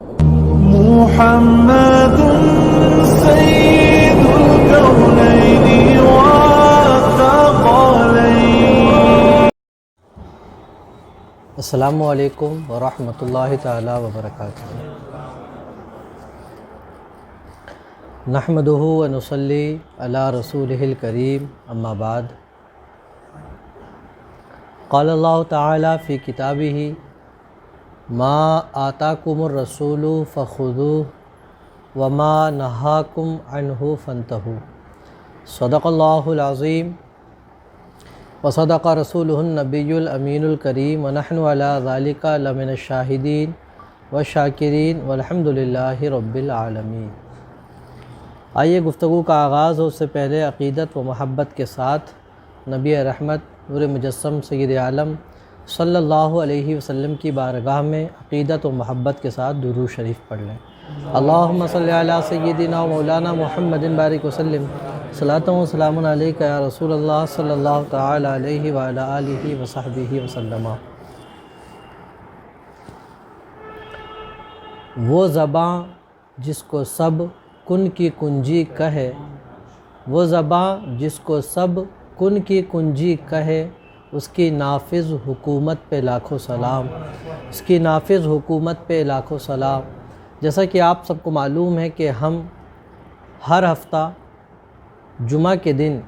محمد سيد الكونين والثقلين. السلام علیکم ورحمۃ اللہ تعالی وبرکاتہ. نحمدہ ونصلی علی رسولہ الکریم، اما بعد. قال اللہ تعالی فی کتابہ ما آتاکم الرسول فخذوہ وما نہاکم عنہ فانتہوا. صدق اللہ العظیم وصدق رسولہ النبی الامین الکریم ونحن علی ذالک لمن الشاہدین والشاکرین والحمد للہ رب العالمین. آئیے گفتگو کا آغاز ہو، اس سے پہلے عقیدت و محبت کے ساتھ نبی رحمت نور مجسم سید عالم صلی اللہ علیہ وسلم کی بارگاہ میں عقیدت و محبت کے ساتھ درود شریف پڑھ لیں. اللہم صلی علی سیدنا و مولانا محمد بارک وسلم. صلاۃ و سلام علیک یا رسول اللہ صلی اللہ تعالی علیہ وعلی آلہ وصحبہ وسلم. وہ زباں جس کو سب کن کی کنجی کہے، وہ زباں جس کو سب کن کی کنجی کہے، اس کی نافذ حکومت پہ لاکھوں سلام، اس کی نافذ حکومت پہ لاکھوں سلام. جیسا کہ آپ سب کو معلوم ہے کہ ہم ہر ہفتہ جمعہ کے دن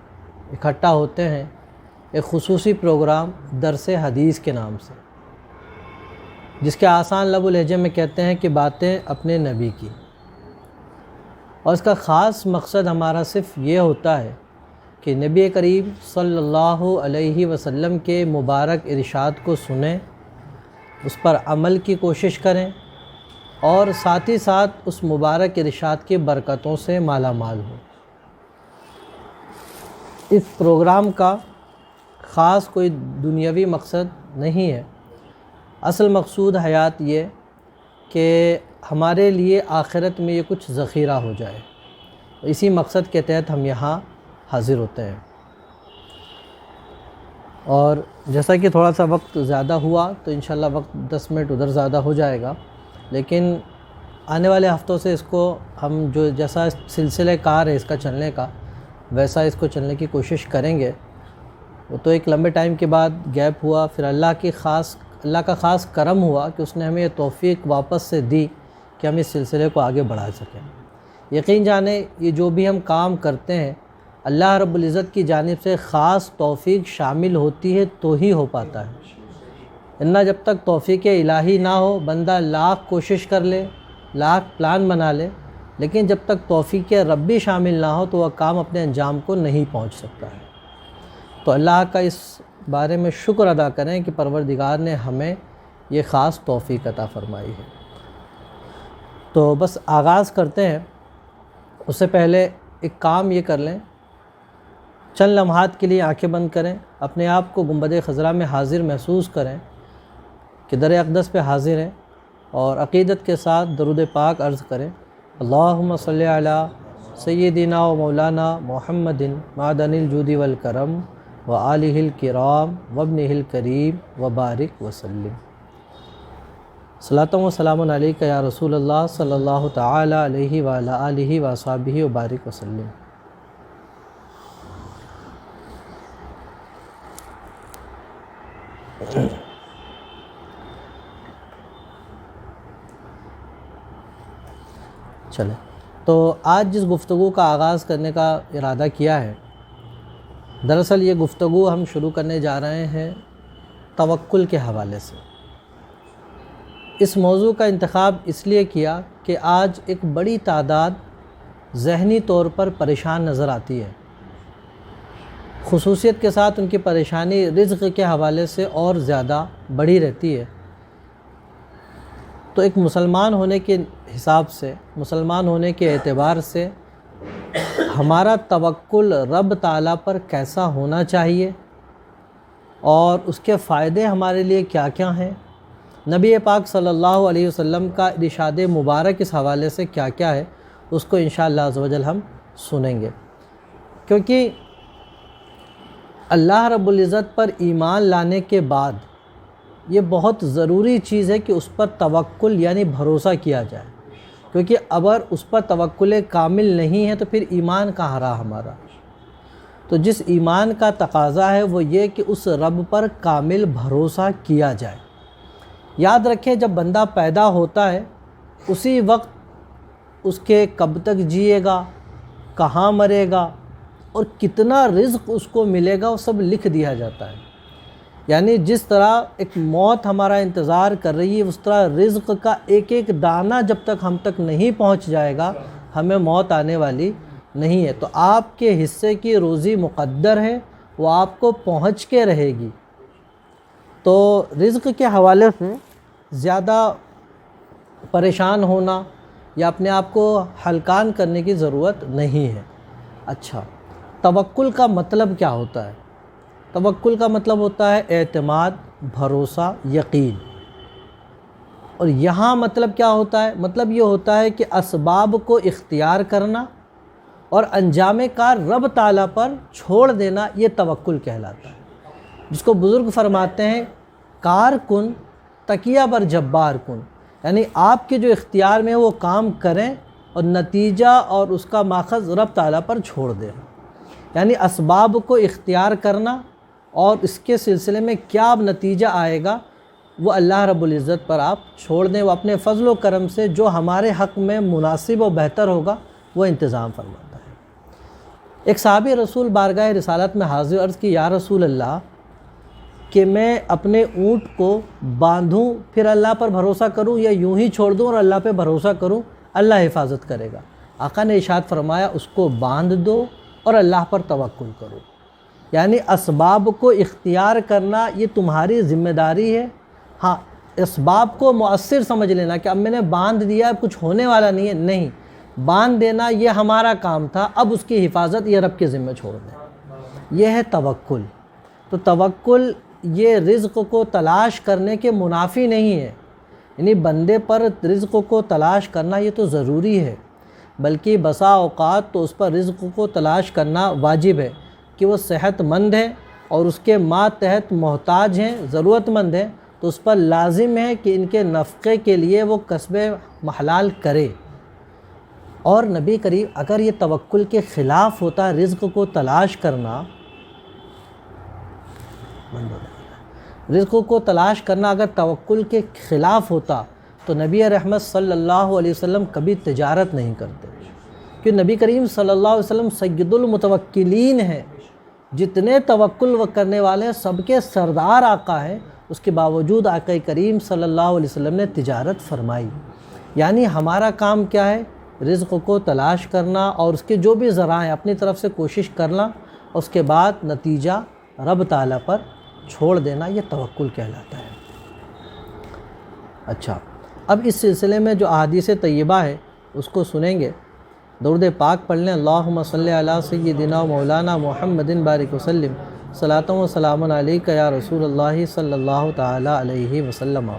اکٹھا ہوتے ہیں ایک خصوصی پروگرام درس حدیث کے نام سے، جس کے آسان لب و لہجے میں کہتے ہیں کہ باتیں اپنے نبی کی. اور اس کا خاص مقصد ہمارا صرف یہ ہوتا ہے کہ نبی کریم صلی اللہ علیہ وسلم کے مبارک ارشاد کو سنیں، اس پر عمل کی کوشش کریں اور ساتھ ہی ساتھ اس مبارک ارشاد کی برکتوں سے مالا مال ہوں. اس پروگرام کا خاص کوئی دنیاوی مقصد نہیں ہے. اصل مقصود حیات یہ کہ ہمارے لیے آخرت میں یہ کچھ ذخیرہ ہو جائے. اسی مقصد کے تحت ہم یہاں حاضر ہوتے ہیں. اور جیسا کہ تھوڑا سا وقت زیادہ ہوا تو انشاءاللہ وقت 10 منٹ ادھر زیادہ ہو جائے گا، لیکن آنے والے ہفتوں سے اس کو ہم جو جیسا سلسلہ کار ہے اس کا چلنے کا، ویسا اس کو چلنے کی کوشش کریں گے. وہ تو ایک لمبے ٹائم کے بعد گیپ ہوا، پھر اللہ کا خاص کرم ہوا کہ اس نے ہمیں یہ توفیق واپس سے دی کہ ہم اس سلسلے کو آگے بڑھا سکیں. یقین جانیں یہ جو بھی ہم کام کرتے ہیں اللہ رب العزت کی جانب سے خاص توفیق شامل ہوتی ہے تو ہی ہو پاتا ہے. ورنہ جب تک توفیق الہی نہ ہو، بندہ لاکھ کوشش کر لے، لاکھ پلان بنا لے، لیکن جب تک توفیق ربی شامل نہ ہو تو وہ کام اپنے انجام کو نہیں پہنچ سکتا ہے. تو اللہ کا اس بارے میں شکر ادا کریں کہ پروردگار نے ہمیں یہ خاص توفیق عطا فرمائی ہے. تو بس آغاز کرتے ہیں. اس سے پہلے ایک کام یہ کر لیں، چند لمحات کے لیے آنکھیں بند کریں، اپنے آپ کو گنبد خضرا میں حاضر محسوس کریں کہ در اقدس پہ حاضر ہیں، اور عقیدت کے ساتھ درود پاک عرض کریں. اللہم صلی علی سیدنا و مولانا محمد معدن الجود والکرم و آلہ الکرام و ابنہ الکریم و بارک وسلم. صلاۃ و سلام علیک یا رسول اللہ صلی اللہ تعالی علیہ وعلی آلہ وصحبہ و بارک وسلم. چلیں، تو آج جس گفتگو کا آغاز کرنے کا ارادہ کیا ہے، دراصل یہ گفتگو ہم شروع کرنے جا رہے ہیں توکل کے حوالے سے. اس موضوع کا انتخاب اس لیے کیا کہ آج ایک بڑی تعداد ذہنی طور پر پریشان نظر آتی ہے. خصوصیت کے ساتھ ان کی پریشانی رزق کے حوالے سے اور زیادہ بڑھی رہتی ہے. تو ایک مسلمان ہونے کے حساب سے، مسلمان ہونے کے اعتبار سے ہمارا توکل رب تعالیٰ پر کیسا ہونا چاہیے اور اس کے فائدے ہمارے لیے کیا کیا ہیں، نبی پاک صلی اللہ علیہ وسلم کا ارشاد مبارک اس حوالے سے کیا کیا ہے، اس کو انشاءاللہ عز و جل ہم سنیں گے. کیونکہ اللہ رب العزت پر ایمان لانے کے بعد یہ بہت ضروری چیز ہے کہ اس پر توکل یعنی بھروسہ کیا جائے، کیونکہ اگر اس پر توکل کامل نہیں ہے تو پھر ایمان کہاں رہا ہمارا۔ تو جس ایمان کا تقاضا ہے وہ یہ کہ اس رب پر کامل بھروسہ کیا جائے۔ یاد رکھیں جب بندہ پیدا ہوتا ہے اسی وقت اس کے کب تک جیے گا، کہاں مرے گا اور کتنا رزق اس کو ملے گا وہ سب لکھ دیا جاتا ہے۔ یعنی جس طرح ایک موت ہمارا انتظار کر رہی ہے اس طرح رزق کا ایک ایک دانہ جب تک ہم تک نہیں پہنچ جائے گا ہمیں موت آنے والی نہیں ہے۔ تو آپ کے حصے کی روزی مقدر ہے، وہ آپ کو پہنچ کے رہے گی۔ تو رزق کے حوالے سے زیادہ پریشان ہونا یا اپنے آپ کو ہلکان کرنے کی ضرورت نہیں ہے۔ اچھا، توکل کا مطلب کیا ہوتا ہے؟ توکل کا مطلب ہوتا ہے اعتماد، بھروسہ، یقین۔ اور یہاں مطلب کیا ہوتا ہے؟ مطلب یہ ہوتا ہے کہ اسباب کو اختیار کرنا اور انجام کار رب تعالیٰ پر چھوڑ دینا، یہ توکل کہلاتا ہے، جس کو بزرگ فرماتے ہیں کار کن تکیہ بر جبار کن، یعنی آپ کے جو اختیار میں وہ کام کریں اور نتیجہ اور اس کا ماخذ رب تعالیٰ پر چھوڑ دیں۔ یعنی اسباب کو اختیار کرنا اور اس کے سلسلے میں کیا نتیجہ آئے گا وہ اللہ رب العزت پر آپ چھوڑ دیں، وہ اپنے فضل و کرم سے جو ہمارے حق میں مناسب و بہتر ہوگا وہ انتظام فرماتا ہے۔ ایک صحابی رسول بارگاہ رسالت میں حاضر عرض کی یا رسول اللہ کہ میں اپنے اونٹ کو باندھوں پھر اللہ پر بھروسہ کروں یا یوں ہی چھوڑ دوں اور اللہ پہ بھروسہ کروں اللہ حفاظت کرے گا؟ آقا نے ارشاد فرمایا اس کو باندھ دو اور اللہ پر توکل کرو۔ یعنی اسباب کو اختیار کرنا یہ تمہاری ذمہ داری ہے۔ ہاں، اسباب کو مؤثر سمجھ لینا کہ اب میں نے باندھ دیا کچھ ہونے والا نہیں ہے، نہیں، باندھ دینا یہ ہمارا کام تھا، اب اس کی حفاظت یہ رب کے ذمہ چھوڑ دیں، یہ ہے توکل۔ تو توکل یہ رزق کو تلاش کرنے کے منافی نہیں ہے، یعنی بندے پر رزق کو تلاش کرنا یہ تو ضروری ہے، بلکہ بسا اوقات تو اس پر رزق کو تلاش کرنا واجب ہے کہ وہ صحت مند ہے اور اس کے ماتحت محتاج ہیں، ضرورت مند ہیں، تو اس پر لازم ہے کہ ان کے نفقے کے لیے وہ کسب حلال کرے۔ اور نبی کریم اگر یہ توکل کے خلاف ہوتا رزق کو تلاش کرنا، رزق کو تلاش کرنا اگر توکل کے خلاف ہوتا تو نبی رحمت صلی اللہ علیہ وسلم کبھی تجارت نہیں کرتے، کہ نبی کریم صلی اللہ علیہ وسلم سید المتوکلین ہیں، جتنے توکل کرنے والے ہیں سب کے سردار آقا ہیں، اس کے باوجود آقا کریم صلی اللہ علیہ وسلم نے تجارت فرمائی۔ یعنی ہمارا کام کیا ہے؟ رزق کو تلاش کرنا اور اس کے جو بھی ذرائع اپنی طرف سے کوشش کرنا، اس کے بعد نتیجہ رب تعالیٰ پر چھوڑ دینا، یہ توکل کہلاتا ہے۔ اچھا، اب اس سلسلے میں جو احادیث طیبہ ہے اس کو سنیں گے۔ درود پاک پڑھ لیں، اللہم صلی علی سیدنا و مولانا محمد بارک وسلم، صلاۃ و سلام علیک یا رسول اللہ صلی اللہ تعالی علیہ وسلم۔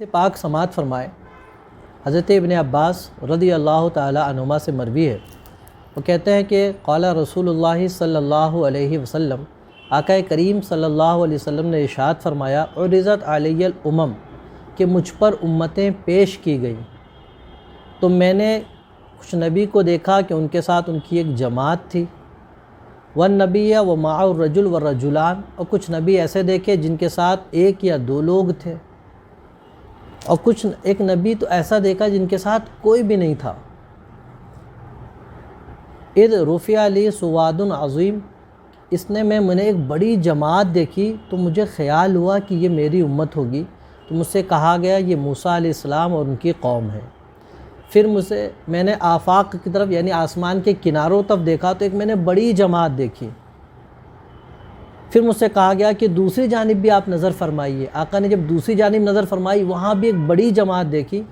سے پاک سماعت فرمائے، حضرت ابن عباس رضی اللہ تعالی عنہما سے مروی ہے، وہ کہتے ہیں کہ قال رسول اللہ صلی اللہ علیہ وسلم، آقا کریم صلی اللہ علیہ وسلم نے ارشاد فرمایا، عرضت علی الامم، کہ مجھ پر امتیں پیش کی گئیں، تو میں نے کچھ نبی کو دیکھا کہ ان کے ساتھ ان کی ایک جماعت تھی، والنبی ومعہ الرجل والرجلان، اور کچھ نبی ایسے دیکھے جن کے ساتھ ایک یا دو لوگ تھے، اور ایک نبی تو ایسا دیکھا جن کے ساتھ کوئی بھی نہیں تھا۔ اذ رفع لی سواد عظیم، اس نے میں نے ایک بڑی جماعت دیکھی تو مجھے خیال ہوا کہ یہ میری امت ہوگی، تو مجھ سے کہا گیا یہ موسیٰ علیہ السلام اور ان کی قوم ہے۔ پھر میں نے آفاق کی طرف یعنی آسمان کے کناروں طرف دیکھا تو ایک میں نے بڑی جماعت دیکھی۔ پھر مجھ سے کہا گیا کہ دوسری جانب بھی آپ نظر فرمائیے۔ آقا نے جب دوسری جانب نظر فرمائی وہاں بھی ایک بڑی جماعت دیکھی،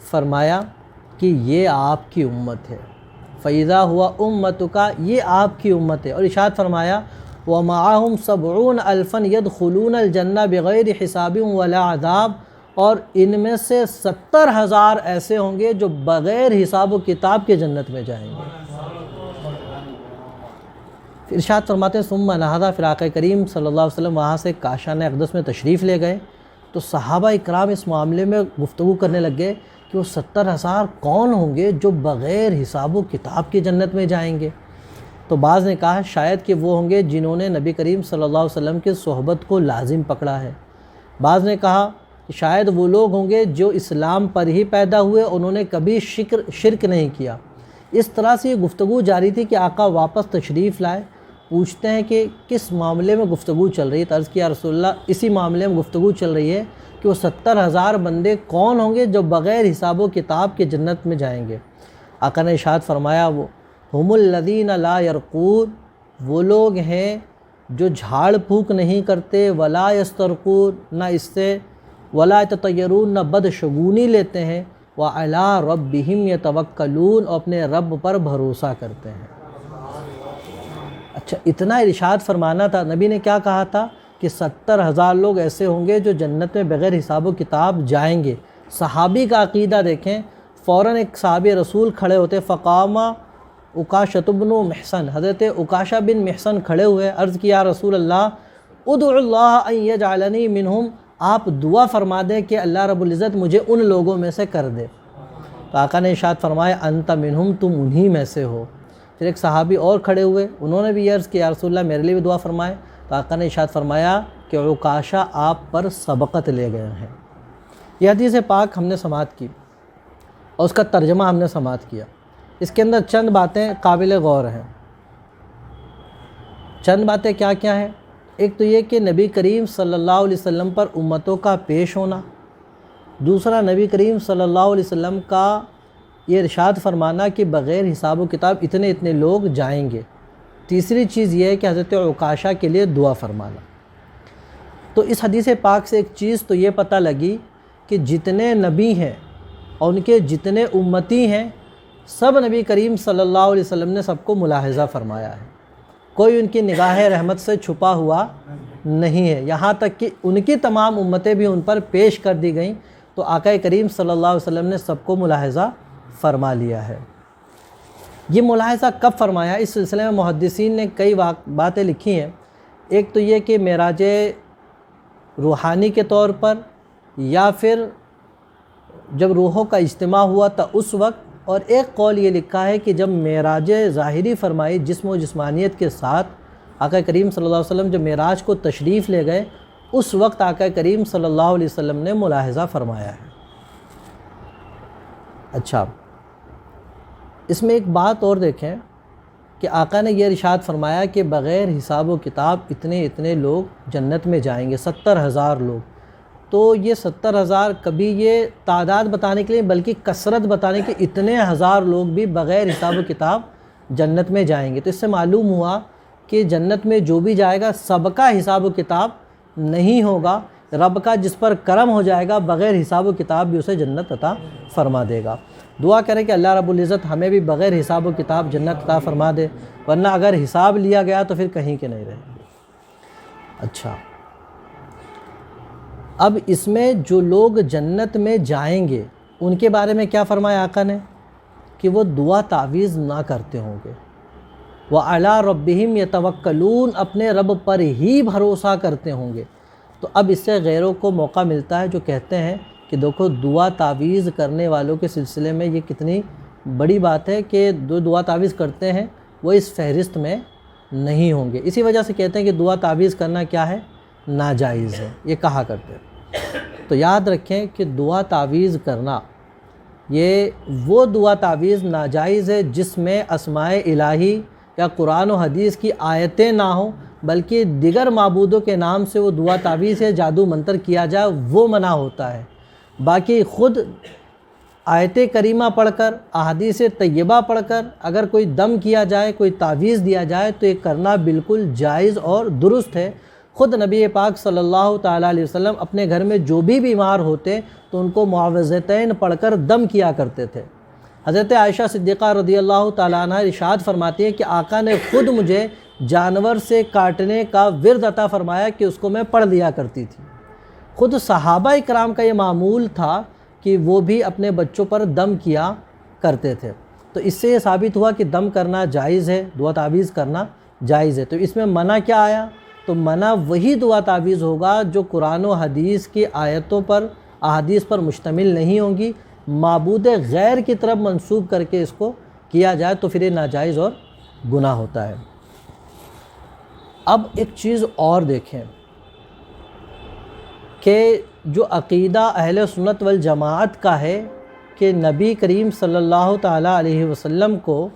فرمایا کہ یہ آپ کی امت ہے، فَإِذَا هُوَ أُمَّتُكَ، یہ آپ کی امت ہے، اور ارشاد فرمایا وَمَعَهُمْ 70,000 يَدْخُلُونَ الْجَنَّةَ بِغَيْرِ حِسَابٍ وَلَا عَذَابٍ، اور ان میں سے 70,000 ایسے ہوں گے جو بغیر حساب و کتاب کے جنت میں جائیں گے۔ پھر ارشاد فرماتے ہیں ثم نہضا، پھر آقا کریم صلی اللہ علیہ وسلم وہاں سے کاشان اقدس میں تشریف لے گئے، تو صحابہ اکرام اس معاملے میں گفتگو کرنے لگ گئے کہ وہ 70,000 کون ہوں گے جو بغیر حساب و کتاب کی جنت میں جائیں گے؟ تو بعض نے کہا شاید کہ وہ ہوں گے جنہوں نے نبی کریم صلی اللہ علیہ وسلم کی صحبت کو لازم پکڑا ہے۔ بعض نے کہا کہ شاید وہ لوگ ہوں گے جو اسلام پر ہی پیدا ہوئے، انہوں نے کبھی شرک نہیں کیا۔ اس طرح سے یہ گفتگو جاری تھی کہ آقا واپس تشریف لائے، پوچھتے ہیں کہ کس معاملے میں گفتگو چل رہی ہے؟ تو عرض کیا رسول اللہ اسی معاملے میں گفتگو چل رہی ہے کہ وہ 70,000 بندے کون ہوں گے جو بغیر حساب و کتاب کے جنت میں جائیں گے۔ آقا نے ارشاد فرمایا وہ ہم الذین لا یرقون، وہ لوگ ہیں جو جھاڑ پھونک نہیں کرتے، ولا یسترقون، نہ اس سے، ولا یتطیرون، نہ بدشگونی لیتے ہیں، وعلی ربہم یتوکلون، اور اپنے رب پر بھروسہ کرتے ہیں۔ اچھا، اتنا ارشاد فرمانا تھا، نبی نے کیا کہا تھا کہ 70,000 لوگ ایسے ہوں گے جو جنت میں بغیر حساب و کتاب جائیں گے۔ صحابی کا عقیدہ دیکھیں، فوراً ایک صحابی رسول کھڑے ہوتے، فقامہ عکاشۃ بن محصن، حضرت عکاشہ بن محصن کھڑے ہوئے، عرض کیا رسول اللہ ادعو اللہ ان یجعلنی منہم، آپ دعا فرما دیں کہ اللہ رب العزت مجھے ان لوگوں میں سے کر دے۔ تو آقا نے ارشاد فرمایا انت منہم، تم انہی میں سے ہو۔ پھر ایک صحابی اور کھڑے ہوئے، انہوں نے بھی عرض کیا رسول اللہ میرے لیے بھی دعا فرمائے۔ تو آقا نے ارشاد فرمایا کہ عکاشہ آپ پر سبقت لے گئے ہیں۔ یہ حدیث پاک ہم نے سماعت کی اور اس کا ترجمہ ہم نے سماعت کیا۔ اس کے اندر چند باتیں قابل غور ہیں۔ چند باتیں کیا کیا ہیں؟ ایک تو یہ کہ نبی کریم صلی اللہ علیہ وسلم پر امتوں کا پیش ہونا، دوسرا نبی کریم صلی اللہ علیہ وسلم کا یہ ارشاد فرمانا کہ بغیر حساب و کتاب اتنے اتنے لوگ جائیں گے، تیسری چیز یہ ہے کہ حضرت عکاشہ کے لیے دعا فرمانا۔ تو اس حدیث پاک سے ایک چیز تو یہ پتہ لگی کہ جتنے نبی ہیں اور ان کے جتنے امتی ہیں، سب نبی کریم صلی اللہ علیہ وسلم نے سب کو ملاحظہ فرمایا ہے، کوئی ان کی نگاہ رحمت سے چھپا ہوا نہیں ہے، یہاں تک کہ ان کی تمام امتیں بھی ان پر پیش کر دی گئیں، تو آقا کریم صلی اللہ علیہ وسلم نے سب کو ملاحظہ فرما لیا ہے۔ یہ ملاحظہ کب فرمایا؟ اس سلسلے میں محدثین نے کئی باتیں لکھی ہیں۔ ایک تو یہ کہ معراج روحانی کے طور پر، یا پھر جب روحوں کا اجتماع ہوا تھا اس وقت، اور ایک قول یہ لکھا ہے کہ جب معراج ظاہری فرمائی جسم و جسمانیت کے ساتھ، آقا کریم صلی اللہ علیہ وسلم جب معراج کو تشریف لے گئے اس وقت آقا کریم صلی اللہ علیہ وسلم نے ملاحظہ فرمایا ہے۔ اچھا، اس میں ایک بات اور دیکھیں کہ آقا نے یہ ارشاد فرمایا کہ بغیر حساب و کتاب اتنے اتنے لوگ جنت میں جائیں گے، 70,000 لوگ۔ تو یہ 70,000 کبھی یہ تعداد بتانے کے لیے بلکہ کثرت بتانے کے، اتنے ہزار لوگ بھی بغیر حساب و کتاب جنت میں جائیں گے۔ تو اس سے معلوم ہوا کہ جنت میں جو بھی جائے گا سب کا حساب و کتاب نہیں ہوگا، رب کا جس پر کرم ہو جائے گا بغیر حساب و کتاب بھی اسے جنت عطا فرما دے گا۔ دعا کریں کہ اللہ رب العزت ہمیں بھی بغیر حساب و کتاب جنت عطا فرما دے، ورنہ اگر حساب لیا گیا تو پھر کہیں کے نہیں رہیں گے۔ اچھا، اب اس میں جو لوگ جنت میں جائیں گے ان کے بارے میں کیا فرمایا آقا نے کہ وہ دعا تعویذ نہ کرتے ہوں گے، وَعَلَىٰ رَبِّهِمْ يَتَوَكَّلُونَ، اپنے رب پر ہی بھروسہ کرتے ہوں گے۔ تو اب اس سے غیروں کو موقع ملتا ہے جو کہتے ہیں کہ دیکھو دعا تعویذ کرنے والوں کے سلسلے میں یہ کتنی بڑی بات ہے کہ جو دعا تعویذ کرتے ہیں وہ اس فہرست میں نہیں ہوں گے، اسی وجہ سے کہتے ہیں کہ دعا تعویذ کرنا کیا ہے؟ ناجائز ہے، یہ کہا کرتے ہیں۔ تو یاد رکھیں کہ دعا تعویذ کرنا، یہ وہ دعا تعویذ ناجائز ہے جس میں اسماء الہی یا قرآن و حدیث کی آیتیں نہ ہوں، بلکہ دیگر معبودوں کے نام سے وہ دعا تعویذ ہے، جادو منتر کیا جائے، وہ منع ہوتا ہے۔ باقی خود آیت کریمہ پڑھ کر، احادیث طیبہ پڑھ کر اگر کوئی دم کیا جائے، کوئی تعویذ دیا جائے تو یہ کرنا بالکل جائز اور درست ہے۔ خود نبی پاک صلی اللہ تعالیٰ علیہ وسلم اپنے گھر میں جو بھی بیمار ہوتے تو ان کو معوذتین پڑھ کر دم کیا کرتے تھے۔ حضرت عائشہ صدیقہ رضی اللہ تعالیٰ عنہ ارشاد فرماتی ہیں کہ آقا نے خود مجھے جانور سے کاٹنے کا ورد عطا فرمایا کہ اس کو میں پڑھ لیا کرتی تھی۔ خود صحابہ اکرام کا یہ معمول تھا کہ وہ بھی اپنے بچوں پر دم کیا کرتے تھے۔ تو اس سے یہ ثابت ہوا کہ دم کرنا جائز ہے، دعا تعویذ کرنا جائز ہے۔ تو اس میں منع کیا آیا؟ تو منع وہی دعا تعویذ ہوگا جو قرآن و حدیث کی آیتوں پر احادیث پر مشتمل نہیں ہوں گی، معبود غیر کی طرف منسوب کر کے اس کو کیا جائے تو پھر یہ ناجائز اور گناہ ہوتا ہے۔ اب ایک چیز اور دیکھیں کہ جو عقیدہ اہل سنت والجماعت کا ہے کہ نبی کریم صلی اللہ تعالیٰ علیہ وسلم کو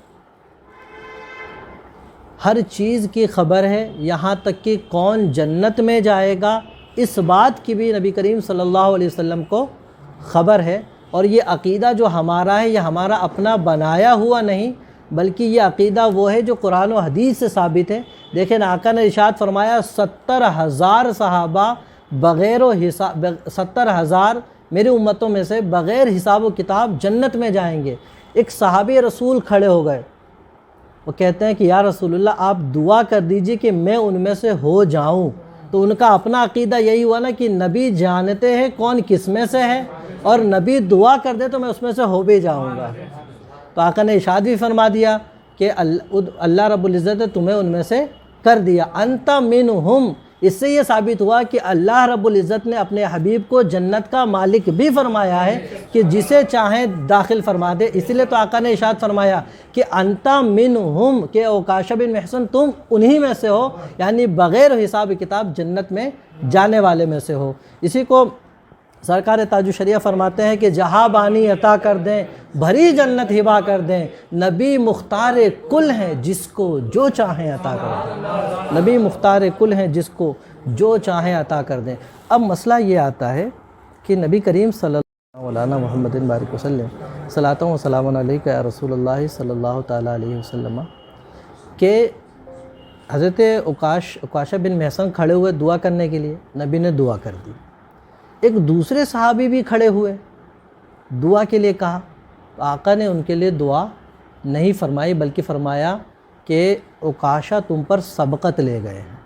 ہر چیز کی خبر ہے، یہاں تک کہ کون جنت میں جائے گا اس بات کی بھی نبی کریم صلی اللہ علیہ وسلم کو خبر ہے، اور یہ عقیدہ جو ہمارا ہے یہ ہمارا اپنا بنایا ہوا نہیں بلکہ یہ عقیدہ وہ ہے جو قرآن و حدیث سے ثابت ہے۔ دیکھیں آقا نے ارشاد فرمایا 70,000 صحابہ بغیر و حساب 70,000 میری امتوں میں سے بغیر حساب و کتاب جنت میں جائیں گے۔ ایک صحابی رسول کھڑے ہو گئے، وہ کہتے ہیں کہ یا رسول اللہ آپ دعا کر دیجئے کہ میں ان میں سے ہو جاؤں۔ تو ان کا اپنا عقیدہ یہی ہوا نا کہ نبی جانتے ہیں کون کس میں سے ہے، اور نبی دعا کر دے تو میں اس میں سے ہو بھی جاؤں گا۔ تو آقا نے ارشاد بھی فرما دیا کہ اللہ رب العزت نے تمہیں ان میں سے کر دیا، انت منہم۔ اس سے یہ ثابت ہوا کہ اللہ رب العزت نے اپنے حبیب کو جنت کا مالک بھی فرمایا ہے کہ جسے چاہیں داخل فرما دے۔ اسی لیے تو آقا نے ارشاد فرمایا کہ انت منہم، کہ عکاشہ بن محصن تم انہی میں سے ہو، یعنی بغیر حساب کتاب جنت میں جانے والے میں سے ہو۔ اسی کو سرکار تاج الشریعہ فرماتے ہیں کہ جہاں بانی عطا کر دیں، بھری جنت ہبا کر دیں، نبی مختار کل ہیں جس کو جو چاہیں عطا کر دیں۔ نبی مختار کل ہیں جس کو جو چاہیں عطا کر دیں۔ اب مسئلہ یہ آتا ہے کہ نبی کریم صلی اللہ علیہ محمد بارک وسلم صلاۃ و سلام علیک یا رسول اللہ صلی اللہ تعالیٰ علیہ وسلم کہ حضرت عکاشہ بن محصن کھڑے ہوئے دعا کرنے کے لیے، نبی نے دعا کر دی۔ ایک دوسرے صحابی بھی کھڑے ہوئے، دعا کے لیے کہا، آقا نے ان کے لیے دعا نہیں فرمائی بلکہ فرمایا کہ عکاشہ تم پر سبقت لے گئے ہیں،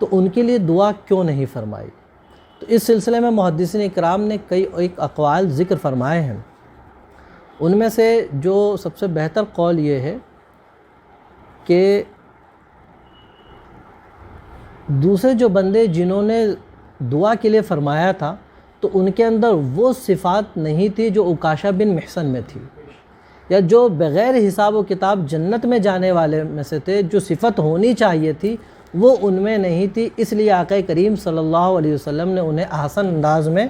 تو ان کے لیے دعا کیوں نہیں فرمائی؟ تو اس سلسلے میں محدثین اکرام نے ایک اقوال ذکر فرمائے ہیں۔ ان میں سے جو سب سے بہتر قول یہ ہے کہ دوسرے جو بندے جنہوں نے دعا کے لیے فرمایا تھا تو ان کے اندر وہ صفات نہیں تھی جو عکاشہ بن محصن میں تھی، یا جو بغیر حساب و کتاب جنت میں جانے والے میں سے تھے، جو صفت ہونی چاہیے تھی وہ ان میں نہیں تھی۔ اس لیے آقا کریم صلی اللہ علیہ وسلم نے انہیں احسن انداز میں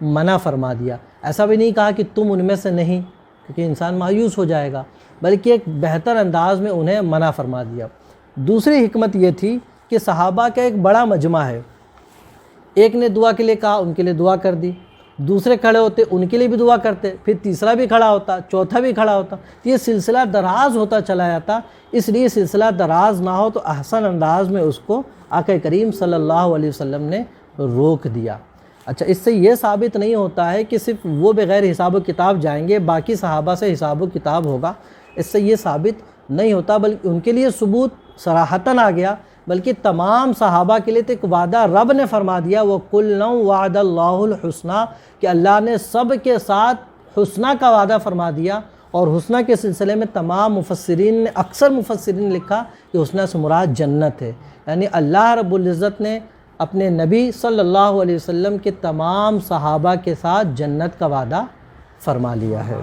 منع فرما دیا۔ ایسا بھی نہیں کہا کہ تم ان میں سے نہیں، کیونکہ انسان مایوس ہو جائے گا، بلکہ ایک بہتر انداز میں انہیں منع فرما دیا۔ دوسری حکمت یہ تھی کہ صحابہ کا ایک بڑا مجمع ہے، ایک نے دعا کے لیے کہا، ان کے لیے دعا کر دی، دوسرے کھڑے ہوتے ان کے لیے بھی دعا کرتے، پھر تیسرا بھی کھڑا ہوتا، چوتھا بھی کھڑا ہوتا، تو یہ سلسلہ دراز ہوتا چلا جاتا۔ اس لیے سلسلہ دراز نہ ہو تو احسن انداز میں اس کو آقا کریم صلی اللہ علیہ وسلم نے روک دیا۔ اچھا، اس سے یہ ثابت نہیں ہوتا ہے کہ صرف وہ بغیر حساب و کتاب جائیں گے، باقی صحابہ سے حساب و کتاب ہوگا، اس سے یہ ثابت نہیں ہوتا، بلکہ ان کے لیے ثبوت صراحتاً آ گیا، بلکہ تمام صحابہ کے لیے تو ایک وعدہ رب نے فرما دیا، وَكُلًّا وَعَدَ اللَّهُ الْحُسْنَى، کہ اللہ نے سب کے ساتھ حسنہ کا وعدہ فرما دیا۔ اور حسنہ کے سلسلے میں تمام مفسرین نے، اکثر مفسرین نے لکھا کہ حسنہ سے مراد جنت ہے، یعنی اللہ رب العزت نے اپنے نبی صلی اللہ علیہ وسلم کے تمام صحابہ کے ساتھ جنت کا وعدہ فرما لیا ہے۔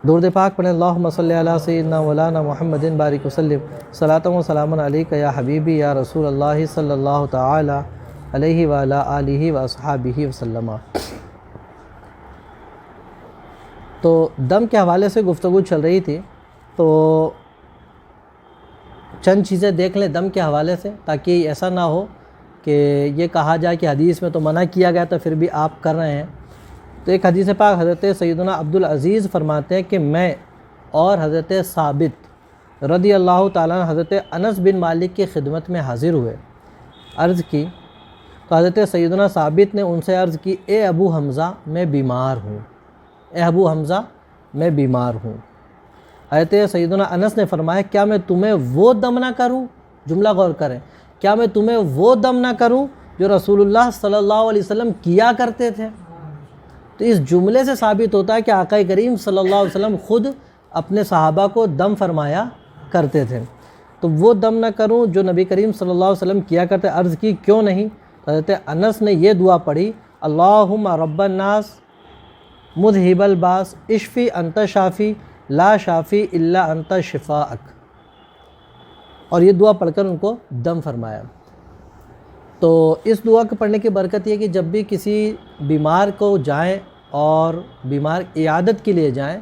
درود پاک پڑھیں، اللہم صلی علی سیدنا مولانا محمد بارک وسلم، صلاۃ و سلام علیک یا حبیبی یا رسول اللہ صلی اللہ تعالی علیہ وعلی آلہ واصحابہ وسلم۔ تو دم کے حوالے سے گفتگو چل رہی تھی، تو چند چیزیں دیکھ لیں دم کے حوالے سے، تاکہ ایسا نہ ہو کہ یہ کہا جائے کہ حدیث میں تو منع کیا گیا تو پھر بھی آپ کر رہے ہیں۔ تو ایک حدیث پاک حضرت سیدنا عبدالعزیز فرماتے ہیں کہ میں اور حضرت ثابت رضی اللہ تعالیٰ عنہ حضرت انس بن مالک کی خدمت میں حاضر ہوئے، عرض کی تو حضرت سیدنا ثابت نے ان سے عرض کی، اے ابو حمزہ میں بیمار ہوں، اے ابو حمزہ میں بیمار ہوں۔ حضرت سیدنا انس نے فرمایا، کیا میں تمہیں وہ دم نہ کروں؟ جملہ غور کریں، کیا میں تمہیں وہ دم نہ کروں جو رسول اللہ صلی اللہ علیہ وسلم کیا کرتے تھے؟ تو اس جملے سے ثابت ہوتا ہے کہ آقا کریم صلی اللہ علیہ وسلم خود اپنے صحابہ کو دم فرمایا کرتے تھے، تو وہ دم نہ کروں جو نبی کریم صلی اللہ علیہ وسلم کیا کرتے۔ عرض کی کیوں نہیں؟ حضرت انس نے یہ دعا پڑھی، اللہم رب الناس مذہب الباس اشفی انت شافی لا شافی الا انت شفاءک، اور یہ دعا پڑھ کر ان کو دم فرمایا۔ تو اس دعا کو پڑھنے کی برکت یہ کہ جب بھی کسی بیمار کو جائیں اور بیمار عیادت کے لیے جائیں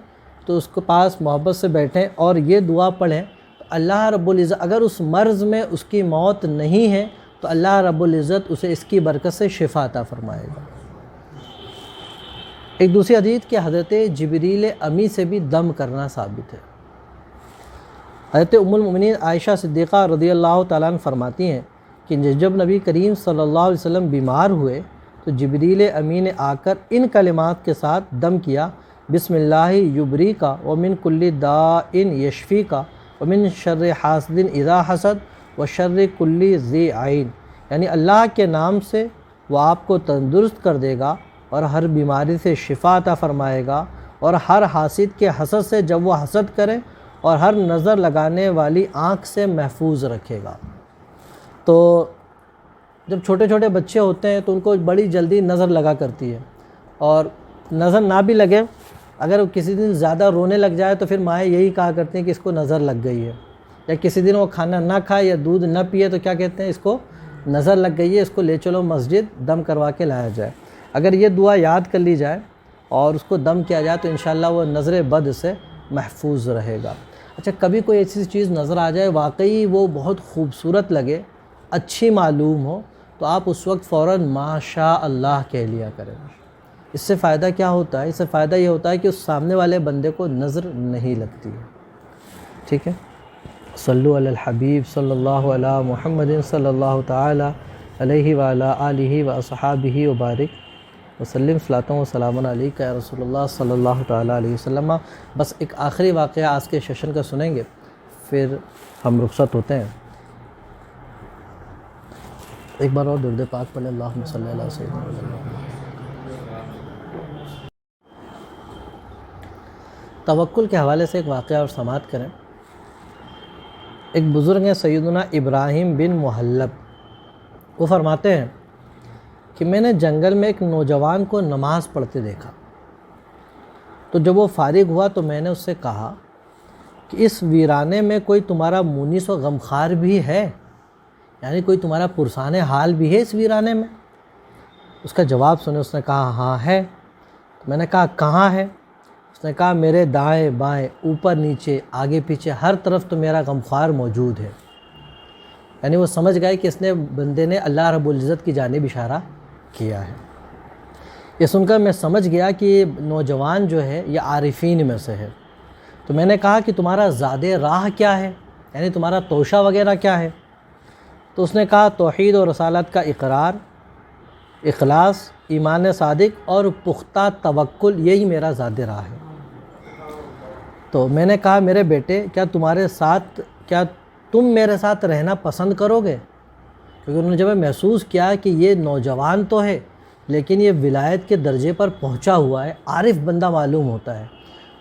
تو اس کے پاس محبت سے بیٹھیں اور یہ دعا پڑھیں، تو اللہ رب العزت اگر اس مرض میں اس کی موت نہیں ہے تو اللہ رب العزت اسے اس کی برکت سے شفا عطا فرمائے گا۔ ایک دوسری حدیث کہ حضرت جبریل امی سے بھی دم کرنا ثابت ہے۔ حضرت ام المؤمنین عائشہ صدیقہ رضی اللہ تعالیٰ عنہ فرماتی ہیں کہ جب نبی کریم صلی اللہ علیہ وسلم بیمار ہوئے تو جبریل امی نے آ کر ان کلمات کے ساتھ دم کیا، بسم اللہ یبری کا ومن کل داء یشفی کا ومن شر حاسد اذا حسد وشر کل ذی عین، یعنی اللہ کے نام سے وہ آپ کو تندرست کر دے گا اور ہر بیماری سے شفا عطا فرمائے گا، اور ہر حاسد کے حسد سے جب وہ حسد کرے، اور ہر نظر لگانے والی آنکھ سے محفوظ رکھے گا۔ تو جب چھوٹے چھوٹے بچے ہوتے ہیں تو ان کو بڑی جلدی نظر لگا کرتی ہے، اور نظر نہ بھی لگے، اگر وہ کسی دن زیادہ رونے لگ جائے تو پھر مائیں یہی کہا کرتی ہیں کہ اس کو نظر لگ گئی ہے، یا کسی دن وہ کھانا نہ کھائے یا دودھ نہ پیے تو کیا کہتے ہیں، اس کو نظر لگ گئی ہے، اس کو لے چلو مسجد دم کروا کے لایا جائے۔ اگر یہ دعا یاد کر لی جائے اور اس کو دم کیا جائے تو انشاءاللہ وہ نظر بد سے محفوظ رہے گا۔ اچھا، کبھی کوئی ایسی چیز نظر آ جائے واقعی وہ بہت خوبصورت لگے، اچھی معلوم ہو، تو آپ اس وقت فوراً ماشاء اللہ کہہ لیا کریں۔ اس سے فائدہ کیا ہوتا ہے؟ اس سے فائدہ یہ ہوتا ہے کہ اس سامنے والے بندے کو نظر نہیں لگتی ہے۔ ٹھیک ہے، صلو علی الحبیب صلی اللہ علی محمد صلی اللہ تعالی علیہ وعلی آلہ واصحابہ وبارک وسلم، صلاۃ و سلام علیک یا رسول اللہ صلی اللہ تعالی علیہ وسلم۔ بس ایک آخری واقعہ آج کے سیشن کا سنیں گے، پھر ہم رخصت ہوتے ہیں۔ ایک بار اور درود پاک پڑھیں، اللہم صلی اللہ علیہ وسلم۔ توکل کے حوالے سے ایک واقعہ اور سماعت کریں۔ ایک بزرگ ہیں سیدنا ابراہیم بن محلب، وہ فرماتے ہیں کہ میں نے جنگل میں ایک نوجوان کو نماز پڑھتے دیکھا، تو جب وہ فارغ ہوا تو میں نے اس سے کہا کہ اس ویرانے میں کوئی تمہارا مونس و غمخوار بھی ہے، یعنی کوئی تمہارا پرسان حال بھی ہے اس ویرانے میں؟ اس کا جواب سنے اس نے کہا ہاں ہے۔ تو میں نے کہا کہاں ہے؟ اس نے کہا میرے دائیں بائیں اوپر نیچے آگے پیچھے ہر طرف تو میرا غمخوار موجود ہے۔ یعنی وہ سمجھ گئے کہ اس نے بندے نے اللہ رب العزت کی جانب اشارہ کیا ہے۔ یہ سن کر میں سمجھ گیا کہ یہ نوجوان جو ہے یہ عارفین میں سے ہے۔ تو میں نے کہا کہ تمہارا زاد راہ کیا ہے، یعنی تمہارا توشہ وغیرہ کیا ہے؟ تو اس نے کہا توحید و رسالت کا اقرار، اخلاص، ایمان صادق اور پختہ توکل، یہی میرا زاد راہ ہے۔ تو میں نے کہا میرے بیٹے کیا تم میرے ساتھ رہنا پسند کرو گے؟ کیونکہ انہوں نے جب محسوس کیا کہ یہ نوجوان تو ہے لیکن یہ ولایت کے درجے پر پہنچا ہوا ہے، عارف بندہ معلوم ہوتا ہے،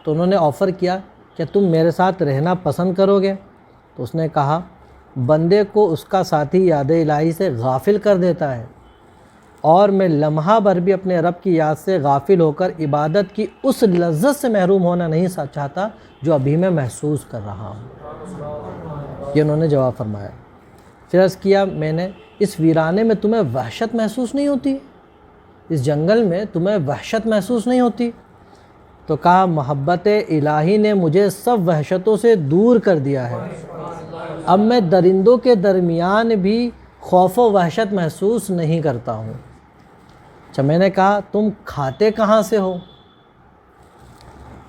تو انہوں نے آفر کیا کہ تم میرے ساتھ رہنا پسند کرو گے؟ تو اس نے کہا بندے کو اس کا ساتھی یاد الہی سے غافل کر دیتا ہے، اور میں لمحہ بھر بھی اپنے رب کی یاد سے غافل ہو کر عبادت کی اس لذت سے محروم ہونا نہیں چاہتا جو ابھی میں محسوس کر رہا ہوں۔ یہ انہوں نے جواب فرمایا۔ پھر عرض کیا میں نے اس ویرانے میں تمہیں وحشت محسوس نہیں ہوتی؟ اس جنگل میں تمہیں وحشت محسوس نہیں ہوتی؟ تو کہا محبت الہی نے مجھے سب وحشتوں سے دور کر دیا ہے، اب میں درندوں کے درمیان بھی خوف و وحشت محسوس نہیں کرتا ہوں۔ اچھا، میں نے کہا تم کھاتے کہاں سے ہو؟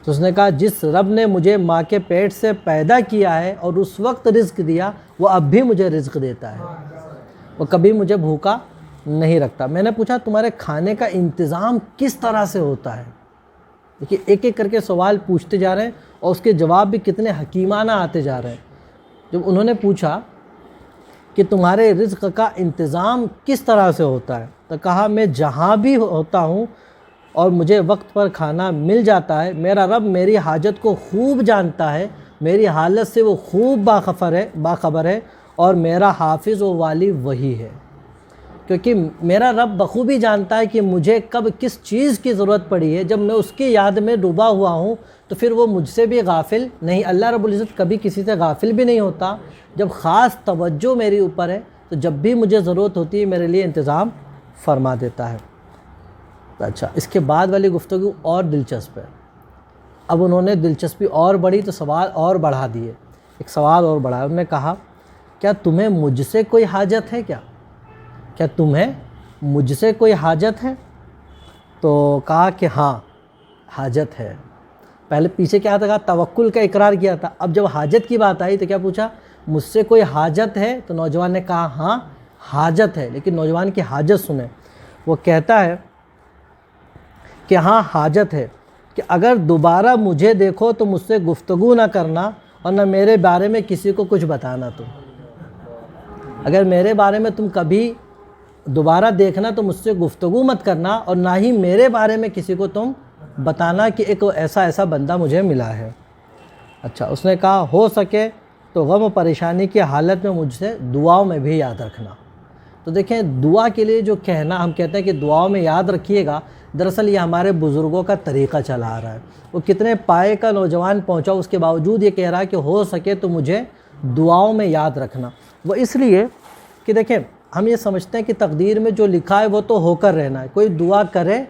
تو اس نے کہا جس رب نے مجھے ماں کے پیٹ سے پیدا کیا ہے اور اس وقت رزق دیا وہ اب بھی مجھے رزق دیتا ہے، وہ کبھی مجھے بھوکا نہیں رکھتا۔ میں نے پوچھا تمہارے کھانے کا انتظام کس طرح سے ہوتا ہے؟ دیکھیے ایک ایک کر کے سوال پوچھتے جا رہے ہیں اور اس کے جواب بھی کتنے حکیمانہ آتے جا رہے ہیں۔ جب انہوں نے پوچھا کہ تمہارے رزق کا انتظام کس طرح سے ہوتا ہے تو کہا میں جہاں بھی ہوتا ہوں اور مجھے وقت پر کھانا مل جاتا ہے۔ میرا رب میری حاجت کو خوب جانتا ہے، میری حالت سے وہ خوب باخبر ہے اور میرا حافظ و والی وہی ہے۔ کیونکہ میرا رب بخوبی جانتا ہے کہ مجھے کب کس چیز کی ضرورت پڑی ہے۔ جب میں اس کی یاد میں ڈوبا ہوا ہوں تو پھر وہ مجھ سے بھی غافل نہیں۔ اللہ رب العزت کبھی کسی سے غافل بھی نہیں ہوتا۔ جب خاص توجہ میری اوپر ہے تو جب بھی مجھے ضرورت ہوتی ہے میرے لیے انتظام فرما دیتا ہے۔ اچھا، اس کے بعد والی گفتگو اور دلچسپ ہے۔ اب انہوں نے دلچسپی اور بڑھی تو سوال اور بڑھا دیے، ایک سوال اور بڑھایا۔ انہوں نے کہا کیا تمہیں مجھ سے کوئی حاجت ہے کیا تمہیں مجھ سے کوئی حاجت ہے؟ تو کہا کہ ہاں حاجت ہے۔ پہلے پیچھے کیا تھا، توکل کا اقرار کیا تھا، اب جب حاجت کی بات آئی تو کیا پوچھا، مجھ سے کوئی حاجت ہے؟ تو نوجوان نے کہا ہاں حاجت ہے۔ لیکن نوجوان کی حاجت سنیں، وہ کہتا ہے کہ ہاں حاجت ہے کہ اگر دوبارہ مجھے دیکھو تو مجھ سے گفتگو نہ کرنا اور نہ میرے بارے میں کسی کو کچھ بتانا۔ تم اگر میرے بارے میں تم کبھی دوبارہ دیکھنا تو مجھ سے گفتگو مت کرنا اور نہ ہی میرے بارے میں کسی کو تم بتانا کہ ایک ایسا بندہ مجھے ملا ہے۔ اچھا، اس نے کہا ہو سکے تو غم و پریشانی کی حالت میں مجھ سے دعاؤں میں بھی یاد رکھنا۔ تو دیکھیں، دعا کے لیے جو کہنا ہم کہتے ہیں کہ دعاؤں میں یاد رکھیے گا، دراصل یہ ہمارے بزرگوں کا طریقہ چلا آ رہا ہے۔ وہ کتنے پائے کا نوجوان پہنچا، اس کے باوجود یہ کہہ رہا ہے کہ ہو سکے تو مجھے دعاؤں میں یاد رکھنا۔ وہ اس لیے کہ دیکھیں، ہم یہ سمجھتے ہیں کہ تقدیر میں جو لکھا ہے وہ تو ہو کر رہنا ہے، کوئی دعا کرے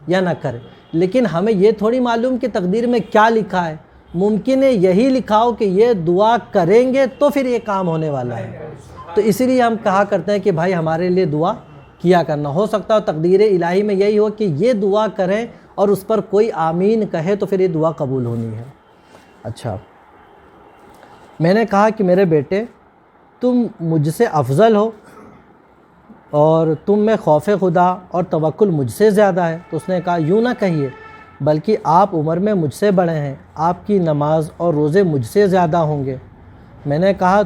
یا نہ کرے، لیکن ہمیں یہ تھوڑی معلوم کہ تقدیر میں کیا لکھا ہے۔ ممکن ہے یہی لکھا ہو کہ یہ دعا کریں گے تو پھر یہ کام ہونے والا ہے، تو اسی لیے ہم کہا کرتے ہیں کہ بھائی ہمارے لیے دعا کیا کرنا۔ ہو سکتا ہے تقدیر الہی میں یہی ہو کہ یہ دعا کریں اور اس پر کوئی آمین کہے تو پھر یہ دعا قبول ہونی ہے۔ اچھا، میں نے کہا کہ میرے بیٹے تم مجھ سے افضل ہو اور تم میں خوف خدا اور توکل مجھ سے زیادہ ہے۔ تو اس نے کہا یوں نہ کہیے، بلکہ آپ عمر میں مجھ سے بڑے ہیں، آپ کی نماز اور روزے مجھ سے زیادہ ہوں گے۔ میں نے کہا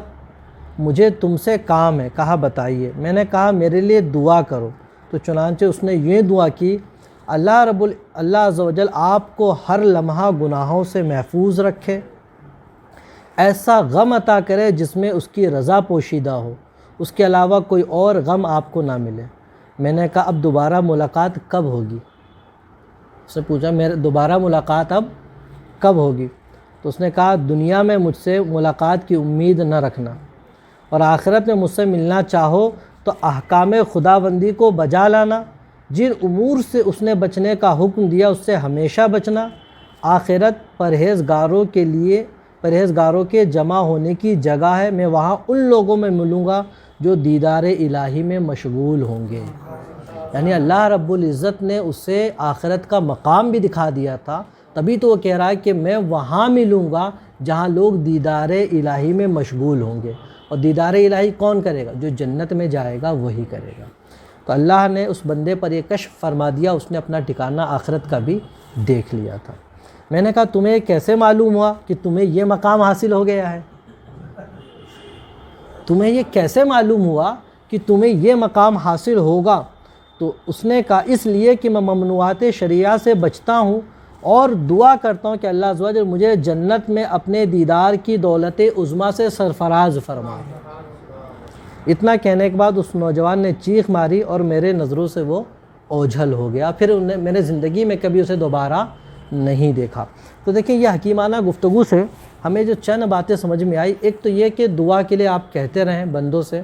مجھے تم سے کام ہے۔ کہا بتائیے۔ میں نے کہا میرے لیے دعا کرو۔ تو چنانچہ اس نے یہ دعا کی، اللہ عز و جل آپ کو ہر لمحہ گناہوں سے محفوظ رکھے، ایسا غم عطا کرے جس میں اس کی رضا پوشیدہ ہو، اس کے علاوہ کوئی اور غم آپ کو نہ ملے۔ میں نے کہا اب دوبارہ ملاقات کب ہوگی؟ اس نے پوچھا میرے دوبارہ ملاقات اب کب ہوگی؟ تو اس نے کہا دنیا میں مجھ سے ملاقات کی امید نہ رکھنا، اور آخرت میں مجھ سے ملنا چاہو تو احکام خداوندی کو بجا لانا، جن امور سے اس نے بچنے کا حکم دیا اس سے ہمیشہ بچنا۔ آخرت پرہیزگاروں کے جمع ہونے کی جگہ ہے، میں وہاں ان لوگوں میں ملوں گا جو دیدار الہی میں مشغول ہوں گے۔ یعنی اللہ رب العزت نے اسے آخرت کا مقام بھی دکھا دیا تھا، تبھی تو وہ کہہ رہا ہے کہ میں وہاں ملوں گا جہاں لوگ دیدار الہی میں مشغول ہوں گے۔ اور دیدار الہی کون کرے گا؟ جو جنت میں جائے گا وہی کرے گا۔ تو اللہ نے اس بندے پر یہ کشف فرما دیا، اس نے اپنا ٹھکانہ آخرت کا بھی دیکھ لیا تھا۔ میں نے کہا تمہیں کیسے معلوم ہوا کہ تمہیں یہ مقام حاصل ہو گیا ہے؟ تمہیں یہ کیسے معلوم ہوا کہ تمہیں یہ مقام حاصل ہوگا؟ تو اس نے کہا اس لیے کہ میں ممنوعات شریعہ سے بچتا ہوں اور دعا کرتا ہوں کہ اللہ عز و جل مجھے جنت میں اپنے دیدار کی دولت عظمیٰ سے سرفراز فرمائے۔ اتنا کہنے کے بعد اس نوجوان نے چیخ ماری اور میرے نظروں سے وہ اوجھل ہو گیا، پھر میں نے زندگی میں کبھی اسے دوبارہ نہیں دیکھا۔ تو دیکھیں یہ حکیمانہ گفتگو سے ہمیں جو چند باتیں سمجھ میں آئی، ایک تو یہ کہ دعا کے لیے آپ کہتے رہیں بندوں سے،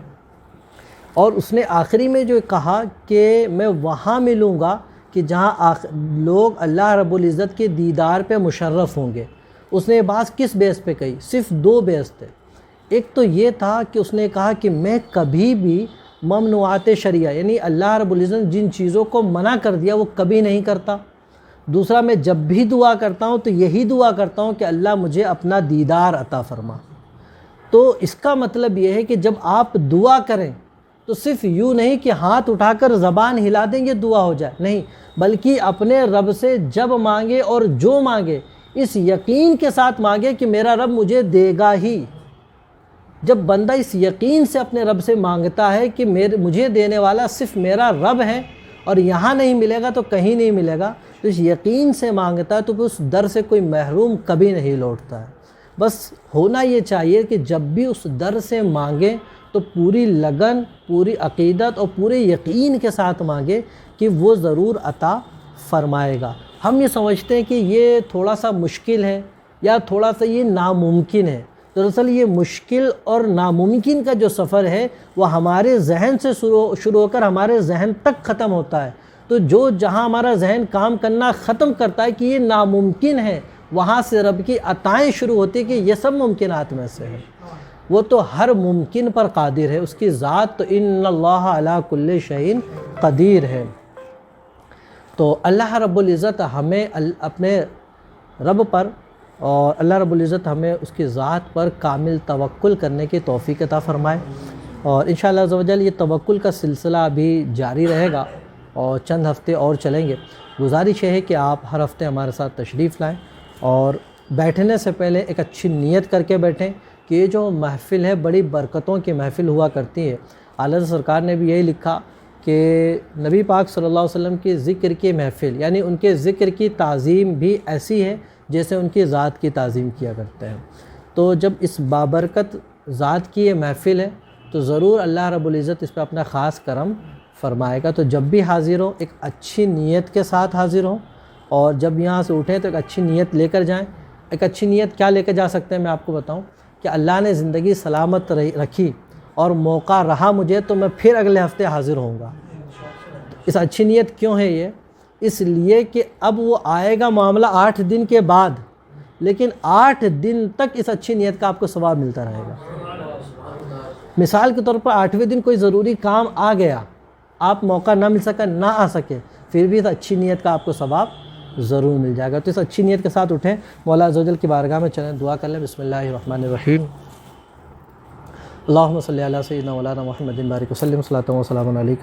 اور اس نے آخری میں جو کہا کہ میں وہاں ملوں گا کہ جہاں لوگ اللہ رب العزت کے دیدار پہ مشرف ہوں گے۔ اس نے یہ بات کس بیس پہ کہی؟ صرف دو بیس تھے۔ ایک تو یہ تھا کہ اس نے کہا کہ میں کبھی بھی ممنوعات شریعہ یعنی اللہ رب العزت جن چیزوں کو منع کر دیا وہ کبھی نہیں کرتا۔ دوسرا، میں جب بھی دعا کرتا ہوں تو یہی دعا کرتا ہوں کہ اللہ مجھے اپنا دیدار عطا فرما۔ تو اس کا مطلب یہ ہے کہ جب آپ دعا کریں تو صرف یوں نہیں کہ ہاتھ اٹھا کر زبان ہلا دیں یہ دعا ہو جائے، نہیں، بلکہ اپنے رب سے جب مانگے اور جو مانگے اس یقین کے ساتھ مانگے کہ میرا رب مجھے دے گا ہی۔ جب بندہ اس یقین سے اپنے رب سے مانگتا ہے کہ مجھے دینے والا صرف میرا رب ہے اور یہاں نہیں ملے گا تو کہیں نہیں ملے گا، تو اس یقین سے مانگتا ہے تو پھر اس در سے کوئی محروم کبھی نہیں لوٹتا ہے۔ بس ہونا یہ چاہیے کہ جب بھی اس در سے مانگے تو پوری لگن، پوری عقیدت اور پورے یقین کے ساتھ مانگے کہ وہ ضرور عطا فرمائے گا۔ ہم یہ سمجھتے ہیں کہ یہ تھوڑا سا مشکل ہے یا تھوڑا سا یہ ناممکن ہے۔ دراصل یہ مشکل اور ناممکن کا جو سفر ہے وہ ہمارے ذہن سے شروع ہو کر ہمارے ذہن تک ختم ہوتا ہے۔ تو جو جہاں ہمارا ذہن کام کرنا ختم کرتا ہے کہ یہ ناممکن ہے، وہاں سے رب کی عطائیں شروع ہوتی ہیں کہ یہ سب ممکنات میں سے ہے۔ وہ تو ہر ممکن پر قادر ہے، اس کی ذات تو ان اللہ علی کل شیء قدیر ہے۔ تو اللہ رب العزت ہمیں اپنے رب پر اور اللہ رب العزت ہمیں اس کی ذات پر کامل توکل کرنے کی توفیق عطا فرمائے، اور انشاءاللہ عز و جل یہ توکل کا سلسلہ ابھی جاری رہے گا اور چند ہفتے اور چلیں گے۔ گزارش ہے کہ آپ ہر ہفتے ہمارے ساتھ تشریف لائیں اور بیٹھنے سے پہلے ایک اچھی نیت کر کے بیٹھیں کہ یہ جو محفل ہے بڑی برکتوں کی محفل ہوا کرتی ہے۔ اعلیٰ حضرت سرکار نے بھی یہی لکھا کہ نبی پاک صلی اللہ علیہ وسلم کی ذکر کی محفل، یعنی ان کے ذکر کی تعظیم بھی ایسی ہے جیسے ان کی ذات کی تعظیم کیا کرتے ہیں۔ تو جب اس بابرکت ذات کی یہ محفل ہے تو ضرور اللہ رب العزت اس پہ اپنا خاص کرم فرمائے گا۔ تو جب بھی حاضر ہوں ایک اچھی نیت کے ساتھ حاضر ہوں، اور جب یہاں سے اٹھیں تو ایک اچھی نیت لے کر جائیں۔ ایک اچھی نیت کیا لے کے جا سکتے ہیں میں آپ کو بتاؤں کہ اللہ نے زندگی سلامت رکھی اور موقع رہا مجھے تو میں پھر اگلے ہفتے حاضر ہوں گا۔ اس اچھی نیت کیوں ہے یہ؟ اس لیے کہ اب وہ آئے گا معاملہ 8 دن کے بعد، لیکن 8 دن تک اس اچھی نیت کا آپ کو ثواب ملتا رہے گا۔ مثال کے طور پر 8ویں دن کوئی ضروری کام آ گیا، آپ موقع نہ مل سکا، نہ آ سکے، پھر بھی اس اچھی نیت کا آپ کو ثواب ضرور مل جائے گا۔ تو اس اچھی نیت کے ساتھ اٹھیں، مولا عز و جل کی بارگاہ میں چلیں، دعا کر لیں۔ بسم اللہ الرحمن الرحیم۔ اللہم صلی علی سیدنا مولانا محمد بارک وسلم، صلاۃ و سلام علیک۔